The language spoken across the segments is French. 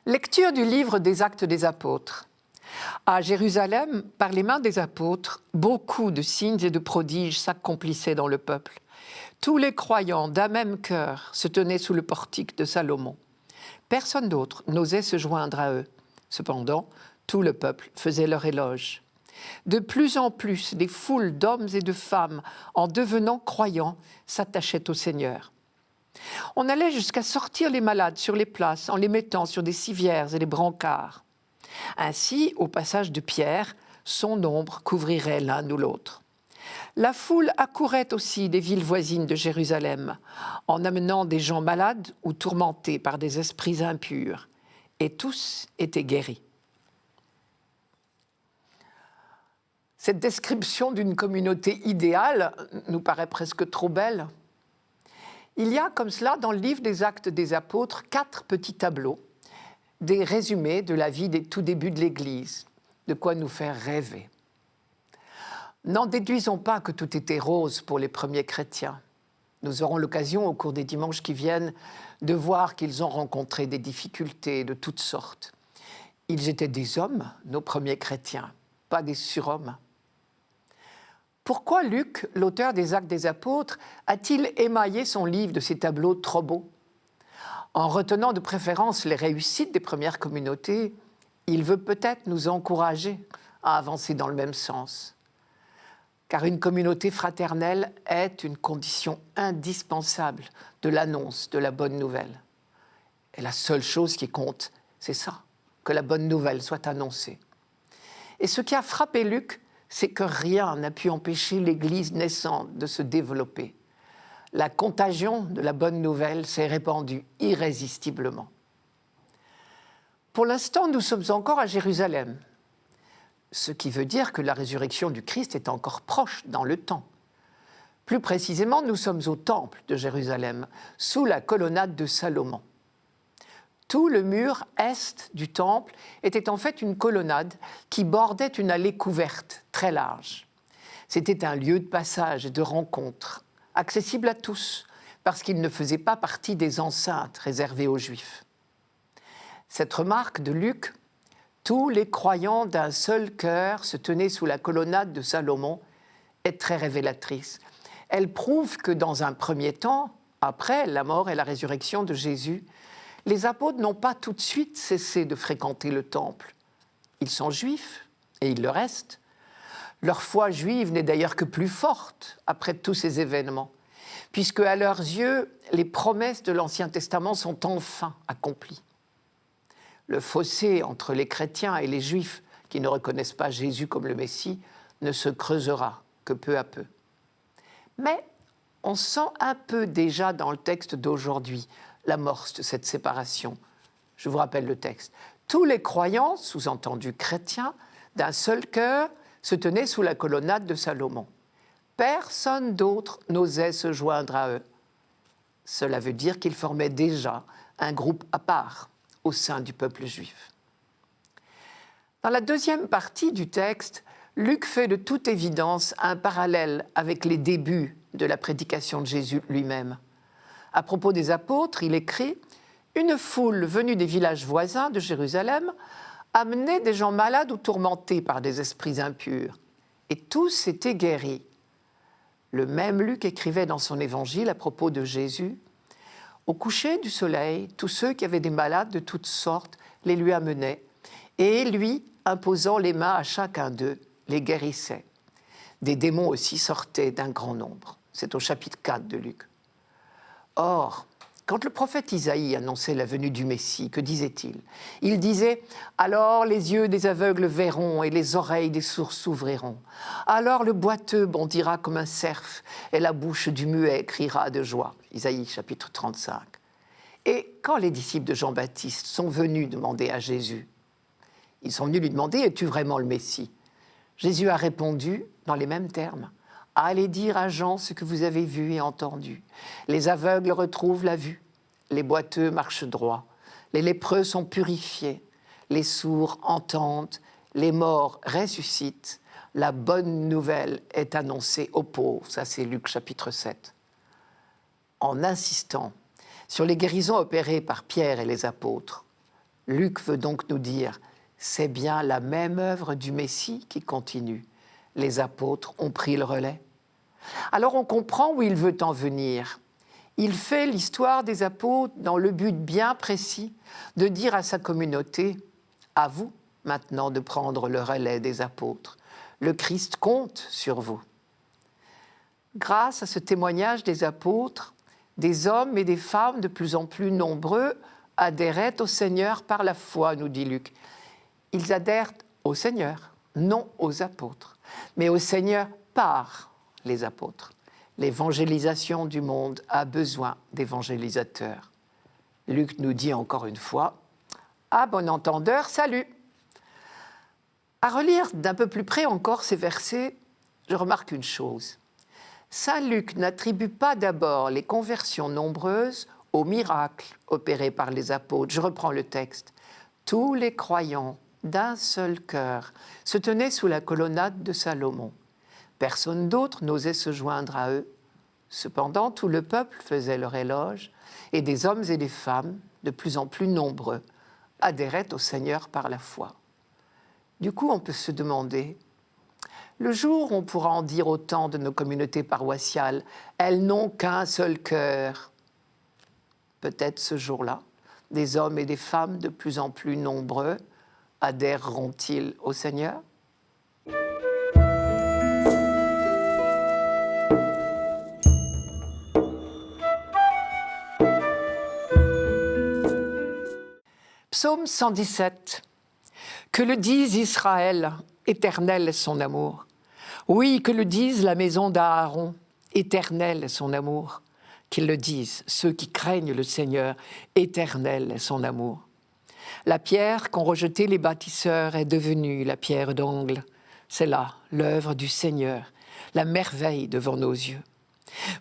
Lecture du livre des Actes des Apôtres. À Jérusalem, par les mains des apôtres, beaucoup de signes et de prodiges s'accomplissaient dans le peuple. Tous les croyants d'un même cœur se tenaient sous le portique de Salomon. Personne d'autre n'osait se joindre à eux. Cependant, tout le peuple faisait leur éloge. De plus en plus, des foules d'hommes et de femmes, en devenant croyants, s'attachaient au Seigneur. On allait jusqu'à sortir les malades sur les places en les mettant sur des civières et des brancards. Ainsi, au passage de Pierre, son ombre couvrirait l'un ou l'autre. La foule accourait aussi des villes voisines de Jérusalem, en amenant des gens malades ou tourmentés par des esprits impurs, et tous étaient guéris. Cette description d'une communauté idéale nous paraît presque trop belle. Il y a comme cela dans le livre des Actes des Apôtres 4 petits tableaux, des résumés de la vie des tout débuts de l'Église, de quoi nous faire rêver. N'en déduisons pas que tout était rose pour les premiers chrétiens. Nous aurons l'occasion au cours des dimanches qui viennent de voir qu'ils ont rencontré des difficultés de toutes sortes. Ils étaient des hommes, nos premiers chrétiens, pas des surhommes. Pourquoi Luc, l'auteur des Actes des Apôtres, a-t-il émaillé son livre de ces tableaux trop beaux ? En retenant de préférence les réussites des premières communautés, il veut peut-être nous encourager à avancer dans le même sens. Car une communauté fraternelle est une condition indispensable de l'annonce de la bonne nouvelle. Et la seule chose qui compte, c'est ça, que la bonne nouvelle soit annoncée. Et ce qui a frappé Luc, c'est que rien n'a pu empêcher l'Église naissante de se développer. La contagion de la bonne nouvelle s'est répandue irrésistiblement. Pour l'instant, nous sommes encore à Jérusalem, ce qui veut dire que la résurrection du Christ est encore proche dans le temps. Plus précisément, nous sommes au temple de Jérusalem, sous la colonnade de Salomon. Tout le mur est du temple était en fait une colonnade qui bordait une allée couverte, très large. C'était un lieu de passage et de rencontre, accessible à tous, parce qu'il ne faisait pas partie des enceintes réservées aux Juifs. Cette remarque de Luc, tous les croyants d'un seul cœur se tenaient sous la colonnade de Salomon, est très révélatrice. Elle prouve que dans un premier temps, après la mort et la résurrection de Jésus, les apôtres n'ont pas tout de suite cessé de fréquenter le temple. Ils sont juifs, et ils le restent. Leur foi juive n'est d'ailleurs que plus forte après tous ces événements, puisque à leurs yeux, les promesses de l'Ancien Testament sont enfin accomplies. Le fossé entre les chrétiens et les juifs qui ne reconnaissent pas Jésus comme le Messie ne se creusera que peu à peu. Mais on sent un peu déjà dans le texte d'aujourd'hui l'amorce de cette séparation. Je vous rappelle le texte. Tous les croyants, sous-entendu chrétiens, d'un seul cœur, se tenaient sous la colonnade de Salomon. Personne d'autre n'osait se joindre à eux. Cela veut dire qu'ils formaient déjà un groupe à part au sein du peuple juif. Dans la deuxième partie du texte, Luc fait de toute évidence un parallèle avec les débuts de la prédication de Jésus lui-même. À propos des apôtres, il écrit « Une foule venue des villages voisins de Jérusalem amenait des gens malades ou tourmentés par des esprits impurs, et tous étaient guéris. » Le même Luc écrivait dans son évangile à propos de Jésus « Au coucher du soleil, tous ceux qui avaient des malades de toutes sortes les lui amenaient, et lui, imposant les mains à chacun d'eux, les guérissait. Des démons aussi sortaient d'un grand nombre. » C'est au chapitre 4 de Luc. Or, quand le prophète Isaïe annonçait la venue du Messie, que disait-il ? Il disait « Alors les yeux des aveugles verront et les oreilles des sourds s'ouvriront. Alors le boiteux bondira comme un cerf et la bouche du muet criera de joie. » Isaïe chapitre 35. Et quand les disciples de Jean-Baptiste sont venus demander à Jésus, ils sont venus lui demander « Es-tu vraiment le Messie ?» Jésus a répondu dans les mêmes termes. Allez dire à Jean ce que vous avez vu et entendu. Les aveugles retrouvent la vue, les boiteux marchent droit, les lépreux sont purifiés, les sourds entendent, les morts ressuscitent. La bonne nouvelle est annoncée aux pauvres. Ça, c'est Luc chapitre 7. En insistant sur les guérisons opérées par Pierre et les apôtres, Luc veut donc nous dire, c'est bien la même œuvre du Messie qui continue. Les apôtres ont pris le relais. Alors on comprend où il veut en venir. Il fait l'histoire des apôtres dans le but bien précis de dire à sa communauté, à vous maintenant de prendre le relais des apôtres. Le Christ compte sur vous. Grâce à ce témoignage des apôtres, des hommes et des femmes de plus en plus nombreux adhéraient au Seigneur par la foi, nous dit Luc. Ils adhèrent au Seigneur, non aux apôtres, mais au Seigneur par les apôtres. L'évangélisation du monde a besoin d'évangélisateurs. Luc nous dit encore une fois, à bon entendeur, salut. À relire d'un peu plus près encore ces versets, je remarque une chose. Saint Luc n'attribue pas d'abord les conversions nombreuses aux miracles opérés par les apôtres. Je reprends le texte. Tous les croyants d'un seul cœur se tenaient sous la colonnade de Salomon. Personne d'autre n'osait se joindre à eux. Cependant, tout le peuple faisait leur éloge et des hommes et des femmes, de plus en plus nombreux, adhéraient au Seigneur par la foi. Du coup, on peut se demander, le jour où on pourra en dire autant de nos communautés paroissiales, elles n'ont qu'un seul cœur. Peut-être ce jour-là, des hommes et des femmes de plus en plus nombreux adhéreront-ils au Seigneur ? Psaume 117. Que le dise Israël, éternel est son amour. Oui, que le dise la maison d'Aaron, éternel est son amour. Qu'ils le disent ceux qui craignent le Seigneur, éternel est son amour. La pierre qu'ont rejetée les bâtisseurs est devenue la pierre d'angle. C'est là l'œuvre du Seigneur, la merveille devant nos yeux.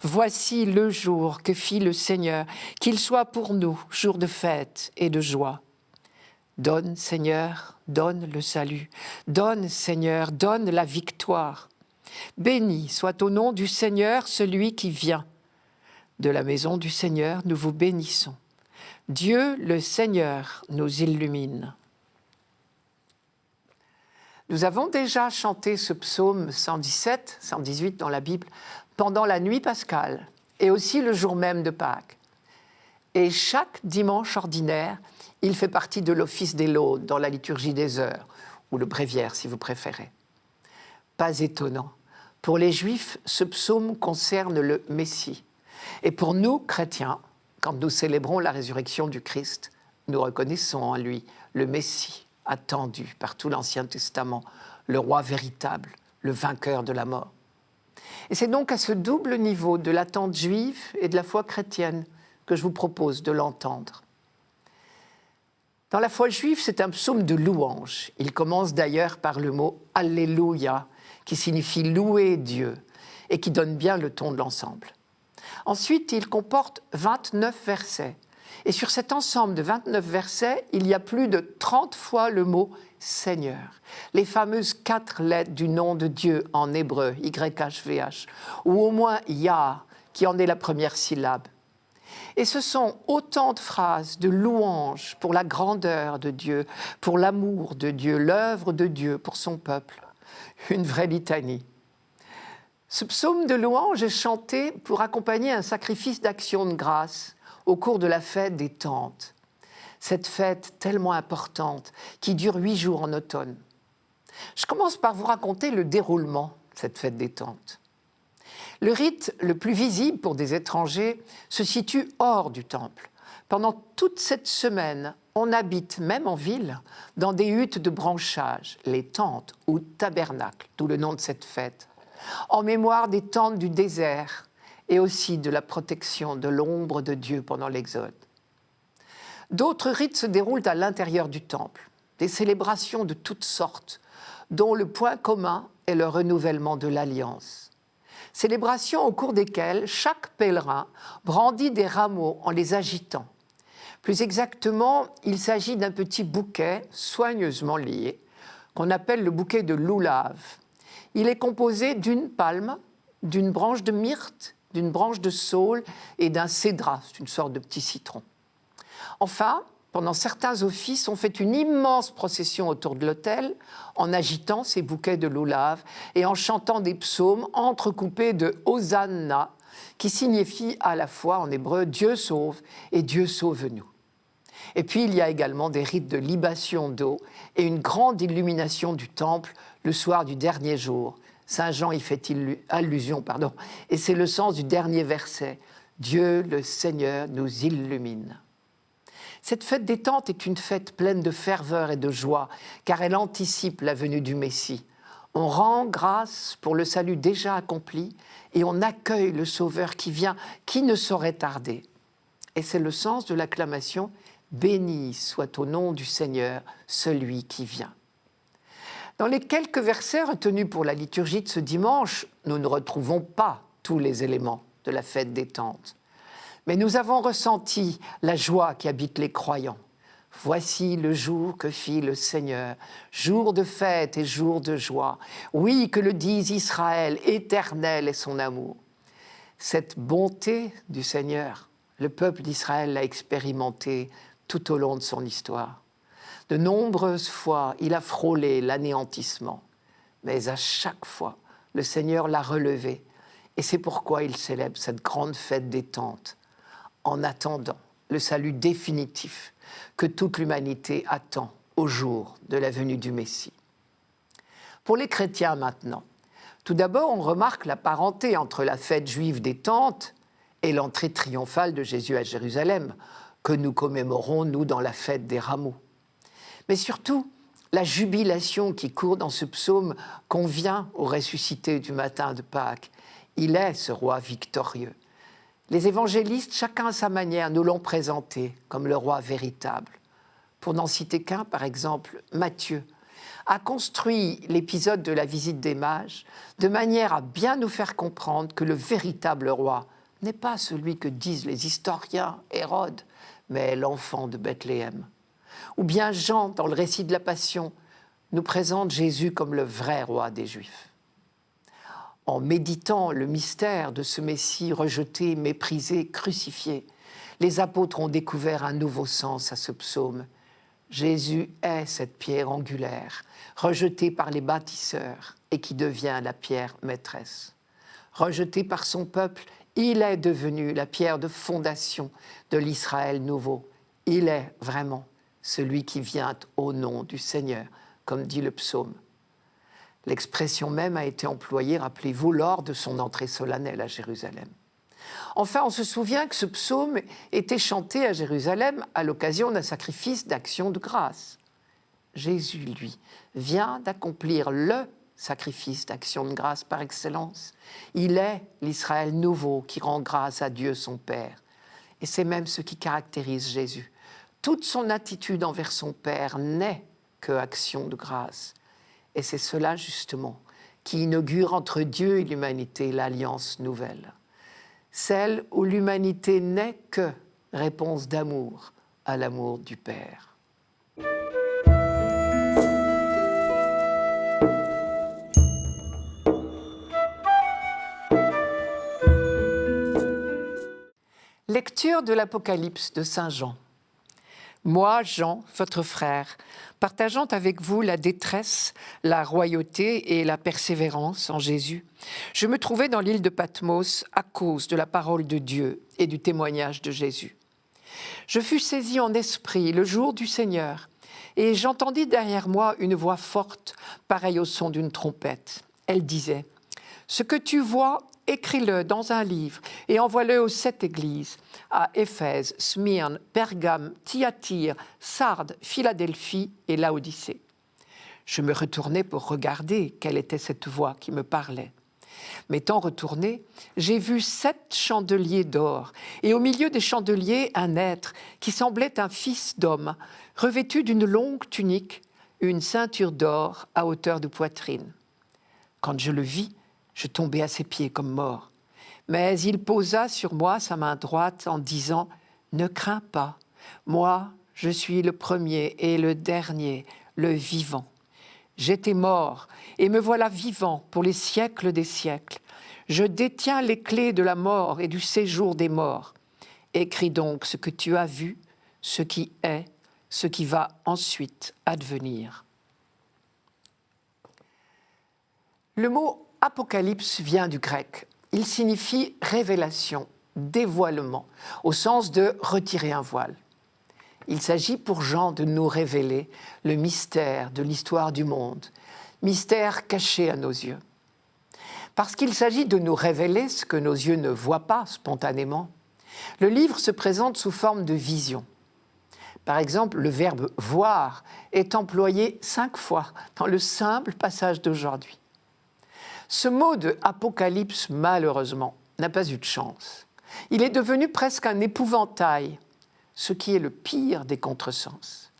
Voici le jour que fit le Seigneur, qu'il soit pour nous jour de fête et de joie. Donne, Seigneur, donne le salut. Donne, Seigneur, donne la victoire. Béni soit au nom du Seigneur celui qui vient. De la maison du Seigneur, nous vous bénissons. Dieu, le Seigneur, nous illumine. Nous avons déjà chanté ce psaume 117, 118 dans la Bible, pendant la nuit pascale et aussi le jour même de Pâques. Et chaque dimanche ordinaire, il fait partie de l'office des laudes dans la liturgie des heures, ou le bréviaire si vous préférez. Pas étonnant. Pour les Juifs, ce psaume concerne le Messie. Et pour nous, chrétiens, quand nous célébrons la résurrection du Christ, nous reconnaissons en lui le Messie attendu par tout l'Ancien Testament, le roi véritable, le vainqueur de la mort. Et c'est donc à ce double niveau de l'attente juive et de la foi chrétienne que je vous propose de l'entendre. Dans la foi juive, c'est un psaume de louange. Il commence d'ailleurs par le mot « Alléluia » qui signifie « louer Dieu » et qui donne bien le ton de l'ensemble. Ensuite, il comporte 29 versets. Et sur cet ensemble de 29 versets, il y a plus de 30 fois le mot « Seigneur », les fameuses 4 lettres du nom de Dieu en hébreu, YHVH, ou au moins « Yah », qui en est la première syllabe. Et ce sont autant de phrases de louange pour la grandeur de Dieu, pour l'amour de Dieu, l'œuvre de Dieu pour son peuple. Une vraie litanie. Ce psaume de louange est chanté pour accompagner un sacrifice d'action de grâce au cours de la fête des Tentes. Cette fête tellement importante qui dure 8 jours en automne. Je commence par vous raconter le déroulement de cette fête des Tentes. Le rite le plus visible pour des étrangers se situe hors du temple. Pendant toute cette semaine, on habite, même en ville, dans des huttes de branchage, les tentes ou tabernacles, d'où le nom de cette fête, en mémoire des tentes du désert et aussi de la protection de l'ombre de Dieu pendant l'Exode. D'autres rites se déroulent à l'intérieur du temple, des célébrations de toutes sortes, dont le point commun est le renouvellement de l'Alliance. Célébrations au cours desquelles chaque pèlerin brandit des rameaux en les agitant. Plus exactement, il s'agit d'un petit bouquet soigneusement lié, qu'on appelle le bouquet de loulave. Il est composé d'une palme, d'une branche de myrte, d'une branche de saule et d'un cédrat, c'est une sorte de petit citron. Enfin, pendant certains offices, on fait une immense procession autour de l'autel en agitant ces bouquets de loulaves et en chantant des psaumes entrecoupés de Hosanna, qui signifie à la fois en hébreu « Dieu sauve » et « Dieu sauve-nous ». Et puis il y a également des rites de libation d'eau et une grande illumination du temple le soir du dernier jour. Saint Jean y fait allusion, et c'est le sens du dernier verset. Dieu le Seigneur nous illumine. Cette fête des tentes est une fête pleine de ferveur et de joie, car elle anticipe la venue du Messie. On rend grâce pour le salut déjà accompli et on accueille le Sauveur qui vient, qui ne saurait tarder. Et c'est le sens de l'acclamation « Béni soit au nom du Seigneur, celui qui vient ». Dans les quelques versets retenus pour la liturgie de ce dimanche, nous ne retrouvons pas tous les éléments de la fête des tentes. Mais nous avons ressenti la joie qui habite les croyants. Voici le jour que fit le Seigneur, jour de fête et jour de joie. Oui, que le dise Israël, éternel est son amour. Cette bonté du Seigneur, le peuple d'Israël l'a expérimentée tout au long de son histoire. De nombreuses fois, il a frôlé l'anéantissement. Mais à chaque fois, le Seigneur l'a relevé. Et c'est pourquoi il célèbre cette grande fête des tentes, en attendant le salut définitif que toute l'humanité attend au jour de la venue du Messie. Pour les chrétiens maintenant, tout d'abord on remarque la parenté entre la fête juive des tentes et l'entrée triomphale de Jésus à Jérusalem, que nous commémorons, nous, dans la fête des rameaux. Mais surtout, la jubilation qui court dans ce psaume convient au ressuscité du matin de Pâques. Il est ce roi victorieux. Les évangélistes, chacun à sa manière, nous l'ont présenté comme le roi véritable. Pour n'en citer qu'un, par exemple, Matthieu a construit l'épisode de la visite des mages de manière à bien nous faire comprendre que le véritable roi n'est pas celui que disent les historiens, Hérode, mais l'enfant de Bethléem. Ou bien Jean, dans le récit de la Passion, nous présente Jésus comme le vrai roi des Juifs. En méditant le mystère de ce Messie rejeté, méprisé, crucifié, les apôtres ont découvert un nouveau sens à ce psaume. Jésus est cette pierre angulaire, rejetée par les bâtisseurs et qui devient la pierre maîtresse. Rejeté par son peuple, il est devenu la pierre de fondation de l'Israël nouveau. Il est vraiment celui qui vient au nom du Seigneur, comme dit le psaume. L'expression même a été employée, rappelez-vous, lors de son entrée solennelle à Jérusalem. Enfin, on se souvient que ce psaume était chanté à Jérusalem à l'occasion d'un sacrifice d'action de grâce. Jésus, lui, vient d'accomplir le sacrifice d'action de grâce par excellence. Il est l'Israël nouveau qui rend grâce à Dieu son Père. Et c'est même ce qui caractérise Jésus. Toute son attitude envers son Père n'est que action de grâce. Et c'est cela, justement, qui inaugure entre Dieu et l'humanité l'alliance nouvelle. Celle où l'humanité n'est que réponse d'amour à l'amour du Père. Lecture de l'Apocalypse de Saint Jean. Moi, Jean, votre frère, partageant avec vous la détresse, la royauté et la persévérance en Jésus, je me trouvais dans l'île de Patmos à cause de la parole de Dieu et du témoignage de Jésus. Je fus saisi en esprit le jour du Seigneur, et j'entendis derrière moi une voix forte, pareille au son d'une trompette. Elle disait « Ce que tu vois, écris-le dans un livre et envoie-le aux 7 églises, à Éphèse, Smyrne, Pergame, Thyatire, Sardes, Philadelphie et Laodicée. » Je me retournai pour regarder quelle était cette voix qui me parlait. M'étant retourné, j'ai vu 7 chandeliers d'or, et au milieu des chandeliers, un être qui semblait un fils d'homme, revêtu d'une longue tunique, une ceinture d'or à hauteur de poitrine. Quand je le vis, je tombai à ses pieds comme mort. Mais il posa sur moi sa main droite en disant « Ne crains pas, moi je suis le premier et le dernier, le vivant. J'étais mort et me voilà vivant pour les siècles des siècles. Je détiens les clés de la mort et du séjour des morts. Écris donc ce que tu as vu, ce qui est, ce qui va ensuite advenir. Le mot « apocalypse » vient du grec. Il signifie révélation, dévoilement, au sens de retirer un voile. Il s'agit pour Jean de nous révéler le mystère de l'histoire du monde, mystère caché à nos yeux. Parce qu'il s'agit de nous révéler ce que nos yeux ne voient pas spontanément, le livre se présente sous forme de vision. Par exemple, le verbe « voir » est employé 5 fois dans le simple passage d'aujourd'hui. Ce mot de « apocalypse », malheureusement, n'a pas eu de chance. Il est devenu presque un épouvantail, ce qui est le pire des contresens.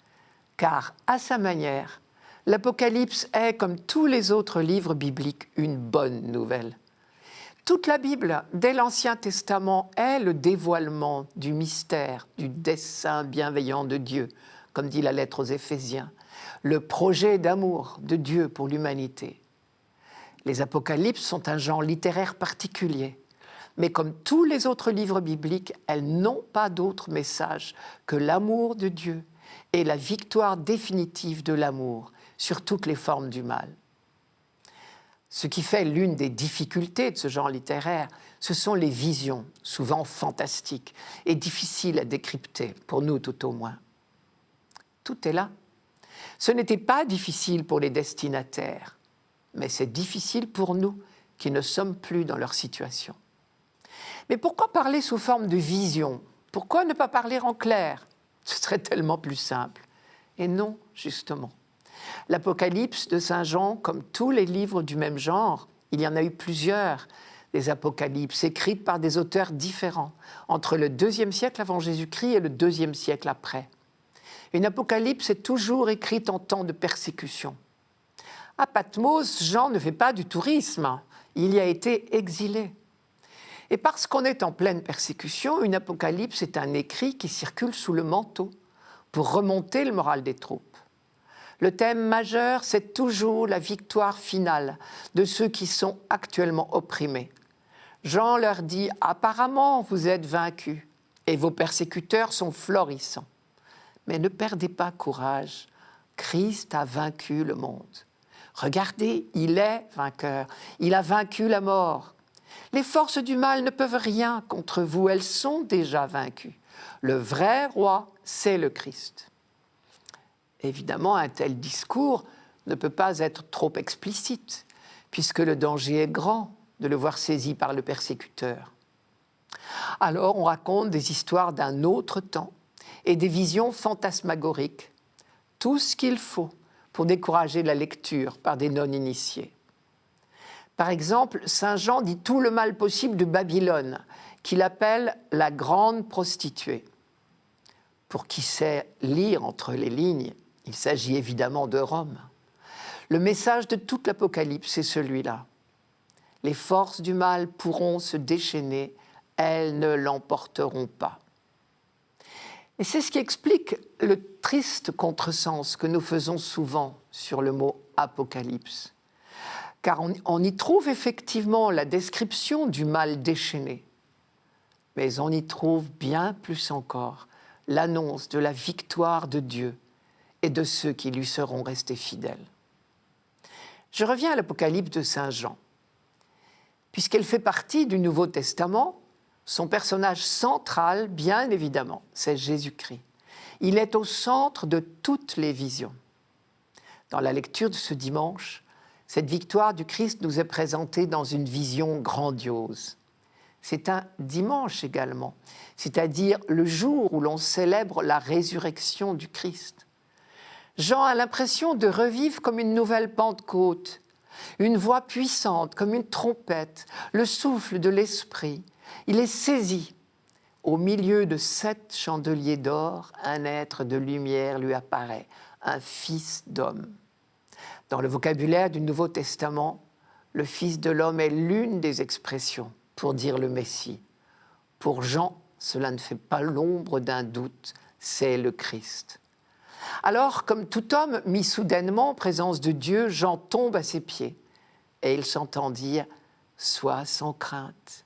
Car, à sa manière, l'Apocalypse est, comme tous les autres livres bibliques, une bonne nouvelle. Toute la Bible, dès l'Ancien Testament, est le dévoilement du mystère, du dessein bienveillant de Dieu, comme dit la lettre aux Éphésiens, le projet d'amour de Dieu pour l'humanité. Les Apocalypses sont un genre littéraire particulier, mais comme tous les autres livres bibliques, elles n'ont pas d'autre message que l'amour de Dieu et la victoire définitive de l'amour sur toutes les formes du mal. Ce qui fait l'une des difficultés de ce genre littéraire, ce sont les visions, souvent fantastiques et difficiles à décrypter, pour nous tout au moins. Tout est là. Ce n'était pas difficile pour les destinataires, mais c'est difficile pour nous qui ne sommes plus dans leur situation. Mais pourquoi parler sous forme de vision ? Pourquoi ne pas parler en clair ? Ce serait tellement plus simple. Et non, justement. L'Apocalypse de Saint Jean, comme tous les livres du même genre, il y en a eu plusieurs, des Apocalypses écrites par des auteurs différents, entre le IIe siècle avant Jésus-Christ et le IIe siècle après. Une Apocalypse est toujours écrite en temps de persécution. À Patmos, Jean ne fait pas du tourisme, il y a été exilé. Et parce qu'on est en pleine persécution, une Apocalypse est un écrit qui circule sous le manteau pour remonter le moral des troupes. Le thème majeur, c'est toujours la victoire finale de ceux qui sont actuellement opprimés. Jean leur dit « Apparemment, vous êtes vaincus et vos persécuteurs sont florissants. Mais ne perdez pas courage, Christ a vaincu le monde. Regardez, il est vainqueur, il a vaincu la mort. Les forces du mal ne peuvent rien contre vous, elles sont déjà vaincues. Le vrai roi, c'est le Christ. » Évidemment, un tel discours ne peut pas être trop explicite, puisque le danger est grand de le voir saisi par le persécuteur. Alors, on raconte des histoires d'un autre temps et des visions fantasmagoriques, tout ce qu'il faut pour décourager la lecture par des non-initiés. Par exemple, Saint Jean dit tout le mal possible de Babylone, qu'il appelle la grande prostituée. Pour qui sait lire entre les lignes, il s'agit évidemment de Rome. Le message de toute l'Apocalypse est celui-là. Les forces du mal pourront se déchaîner, elles ne l'emporteront pas. Et c'est ce qui explique le triste contresens que nous faisons souvent sur le mot « apocalypse ». Car on y trouve effectivement la description du mal déchaîné, mais on y trouve bien plus encore l'annonce de la victoire de Dieu et de ceux qui lui seront restés fidèles. Je reviens à l'Apocalypse de Saint Jean. Puisqu'elle fait partie du Nouveau Testament, son personnage central, bien évidemment, c'est Jésus-Christ. Il est au centre de toutes les visions. Dans la lecture de ce dimanche, cette victoire du Christ nous est présentée dans une vision grandiose. C'est un dimanche également, c'est-à-dire le jour où l'on célèbre la résurrection du Christ. Jean a l'impression de revivre comme une nouvelle Pentecôte, une voix puissante comme une trompette, le souffle de l'Esprit. Il est saisi. Au milieu de 7 chandeliers d'or, un être de lumière lui apparaît, un fils d'homme. Dans le vocabulaire du Nouveau Testament, le Fils de l'homme est l'une des expressions pour dire le Messie. Pour Jean, cela ne fait pas l'ombre d'un doute, c'est le Christ. Alors, comme tout homme mis soudainement en présence de Dieu, Jean tombe à ses pieds et il s'entend dire « Sois sans crainte ».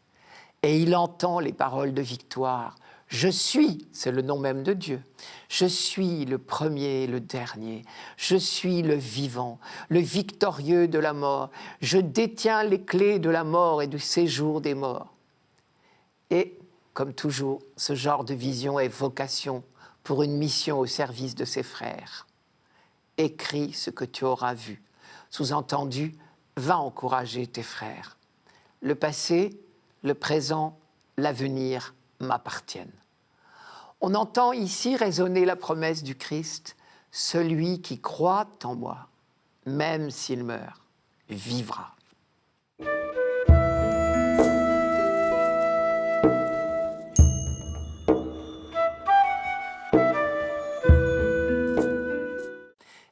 Et il entend les paroles de victoire Je suis, c'est le nom même de Dieu. Je suis le premier et le dernier. Je suis le vivant, le victorieux de la mort. Je détiens les clés de la mort et du séjour des morts. Et, comme toujours, ce genre de vision est vocation pour une mission au service de ses frères. Écris ce que tu auras vu. Sous-entendu, va encourager tes frères. Le passé, le présent, l'avenir m'appartiennent. On entend ici résonner la promesse du Christ, « Celui qui croit en moi, même s'il meurt, vivra ».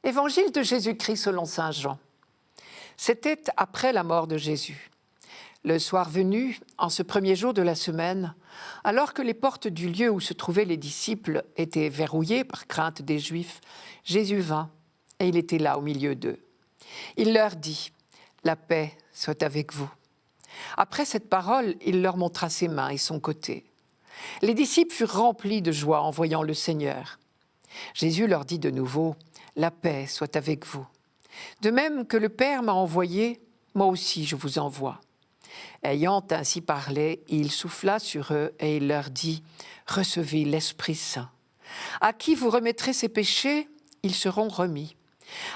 Évangile de Jésus-Christ selon saint Jean. C'était après la mort de Jésus. Le soir venu, en ce premier jour de la semaine, alors que les portes du lieu où se trouvaient les disciples étaient verrouillées par crainte des Juifs, Jésus vint et il était là au milieu d'eux. Il leur dit « La paix soit avec vous ». Après cette parole, il leur montra ses mains et son côté. Les disciples furent remplis de joie en voyant le Seigneur. Jésus leur dit de nouveau « La paix soit avec vous ». De même que le Père m'a envoyé, moi aussi je vous envoie. Ayant ainsi parlé, il souffla sur eux et il leur dit « Recevez l'Esprit Saint. À qui vous remettrez ses péchés, ils seront remis.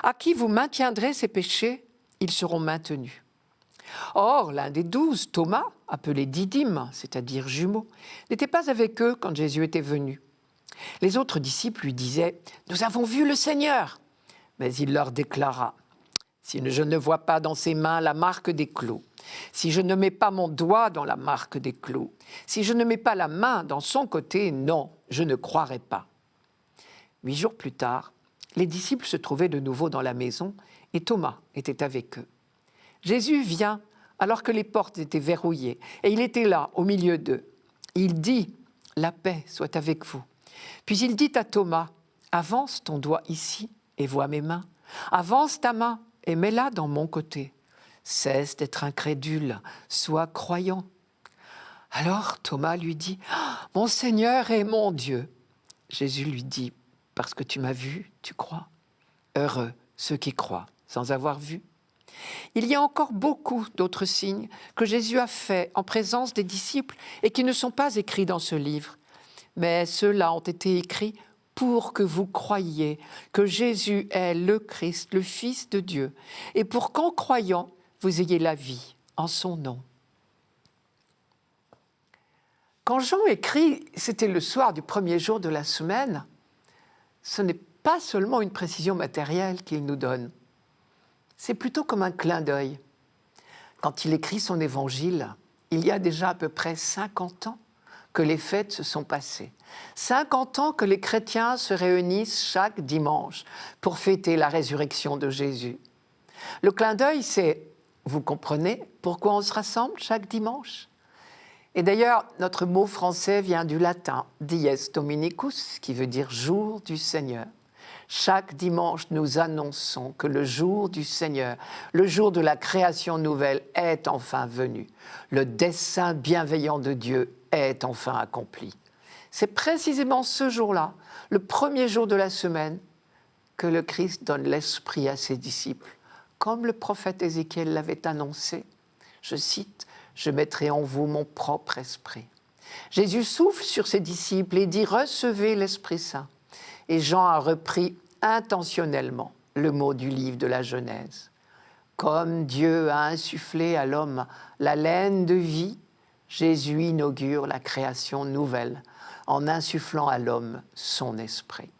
À qui vous maintiendrez ses péchés, ils seront maintenus. » Or, l'un des 12, Thomas, appelé Didyme, c'est-à-dire jumeau, n'était pas avec eux quand Jésus était venu. Les autres disciples lui disaient « Nous avons vu le Seigneur !» Mais il leur déclara « Si je ne vois pas dans ses mains la marque des clous, si je ne mets pas mon doigt dans la marque des clous, si je ne mets pas la main dans son côté, non, je ne croirai pas. » 8 jours plus tard, les disciples se trouvaient de nouveau dans la maison et Thomas était avec eux. Jésus vient alors que les portes étaient verrouillées et il était là au milieu d'eux. Il dit « La paix soit avec vous ». Puis il dit à Thomas « Avance ton doigt ici et vois mes mains. Avance ta main et mets-la dans mon côté. Cesse d'être incrédule, sois croyant. » Alors Thomas lui dit « Mon Seigneur et mon Dieu !» Jésus lui dit « Parce que tu m'as vu, tu crois. Heureux ceux qui croient sans avoir vu. » Il y a encore beaucoup d'autres signes que Jésus a faits en présence des disciples et qui ne sont pas écrits dans ce livre. Mais ceux-là ont été écrits pour que vous croyiez que Jésus est le Christ, le Fils de Dieu, et pour qu'en croyant, vous ayez la vie en son nom. Quand Jean écrit « C'était le soir du premier jour de la semaine », ce n'est pas seulement une précision matérielle qu'il nous donne. C'est plutôt comme un clin d'œil. Quand il écrit son évangile, il y a déjà à peu près 50 ans que les fêtes se sont passées. 50 ans que les chrétiens se réunissent chaque dimanche pour fêter la résurrection de Jésus. Le clin d'œil, c'est, vous comprenez pourquoi on se rassemble chaque dimanche? Et d'ailleurs, notre mot français vient du latin « dies Dominicus », qui veut dire « jour du Seigneur ». Chaque dimanche, nous annonçons que le jour du Seigneur, le jour de la création nouvelle, est enfin venu. Le dessein bienveillant de Dieu est enfin accompli. C'est précisément ce jour-là, le premier jour de la semaine, que le Christ donne l'Esprit à ses disciples, comme le prophète Ézéchiel l'avait annoncé. Je cite « Je mettrai en vous mon propre esprit ». Jésus souffle sur ses disciples et dit « Recevez l'Esprit Saint ». Et Jean a repris intentionnellement le mot du livre de la Genèse. Comme Dieu a insufflé à l'homme l'haleine de vie, Jésus inaugure la création nouvelle en insufflant à l'homme son esprit.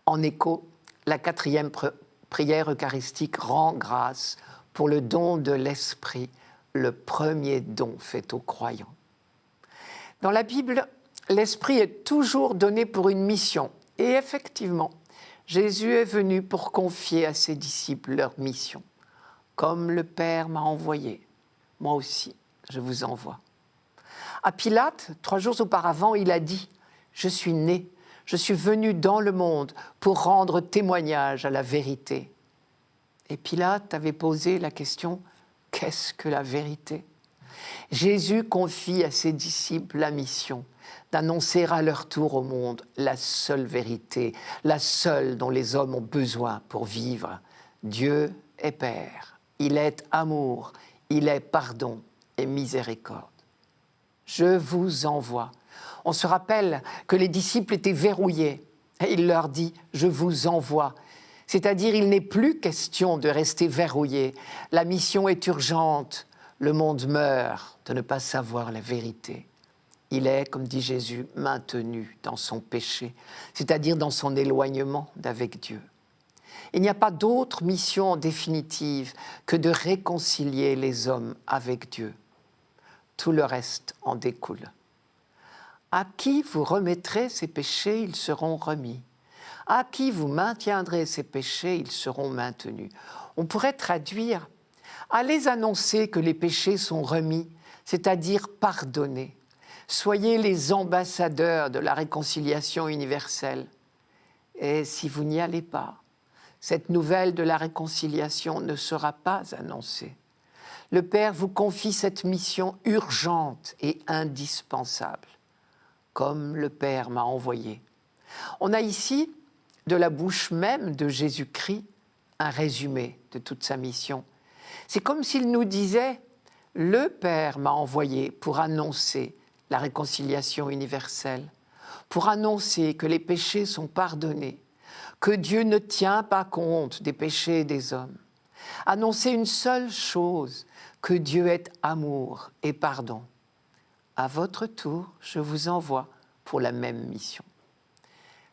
En écho, la 4e prière eucharistique rend grâce pour le don de l'esprit, le premier don fait aux croyants. Dans la Bible, l'esprit est toujours donné pour une mission. Et effectivement, Jésus est venu pour confier à ses disciples leur mission. Comme le Père m'a envoyé, moi aussi, je vous envoie. À Pilate, 3 jours auparavant, il a dit « Je suis né, je suis venu dans le monde pour rendre témoignage à la vérité. » Et Pilate avait posé la question « Qu'est-ce que la vérité ?» Jésus confie à ses disciples la mission d'annoncer à leur tour au monde la seule vérité, la seule dont les hommes ont besoin pour vivre. Dieu est Père, il est amour, il est pardon et miséricorde. Je vous envoie. On se rappelle que les disciples étaient verrouillés. Et il leur dit « je vous envoie ». C'est-à-dire, il n'est plus question de rester verrouillé. La mission est urgente. Le monde meurt de ne pas savoir la vérité. Il est, comme dit Jésus, maintenu dans son péché, c'est-à-dire dans son éloignement d'avec Dieu. Il n'y a pas d'autre mission définitive que de réconcilier les hommes avec Dieu. Tout le reste en découle. À qui vous remettrez ces péchés, ils seront remis. À qui vous maintiendrez ces péchés, ils seront maintenus. On pourrait traduire « allez annoncer que les péchés sont remis », c'est-à-dire pardonnés. Soyez les ambassadeurs de la réconciliation universelle. Et si vous n'y allez pas, cette nouvelle de la réconciliation ne sera pas annoncée. Le Père vous confie cette mission urgente et indispensable, comme le Père m'a envoyé. On a ici, de la bouche même de Jésus-Christ, un résumé de toute sa mission. C'est comme s'il nous disait « Le Père m'a envoyé pour annoncer la réconciliation universelle, pour annoncer que les péchés sont pardonnés, que Dieu ne tient pas compte des péchés des hommes. Annoncer une seule chose, que Dieu est amour et pardon. À votre tour, je vous envoie pour la même mission. »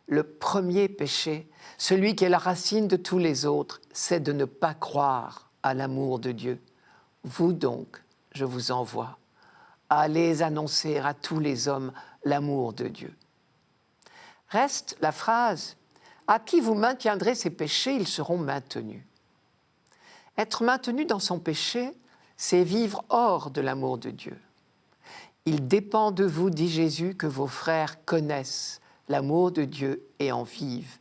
Le premier péché, celui qui est la racine de tous les autres, c'est de ne pas croire à l'amour de Dieu. Vous donc, je vous envoie. Allez annoncer à tous les hommes l'amour de Dieu. Reste la phrase « À qui vous maintiendrez ces péchés, ils seront maintenus ». Être maintenu dans son péché, c'est vivre hors de l'amour de Dieu. Il dépend de vous, dit Jésus, que vos frères connaissent l'amour de Dieu et en vivent.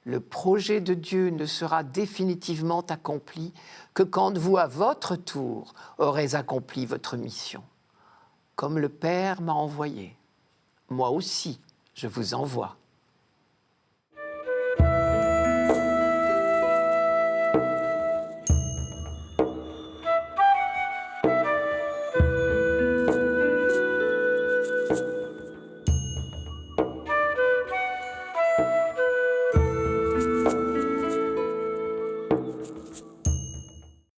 Le projet de Dieu ne sera définitivement accompli que quand vous, à votre tour, aurez accompli votre mission. Comme le Père m'a envoyé, moi aussi, je vous envoie.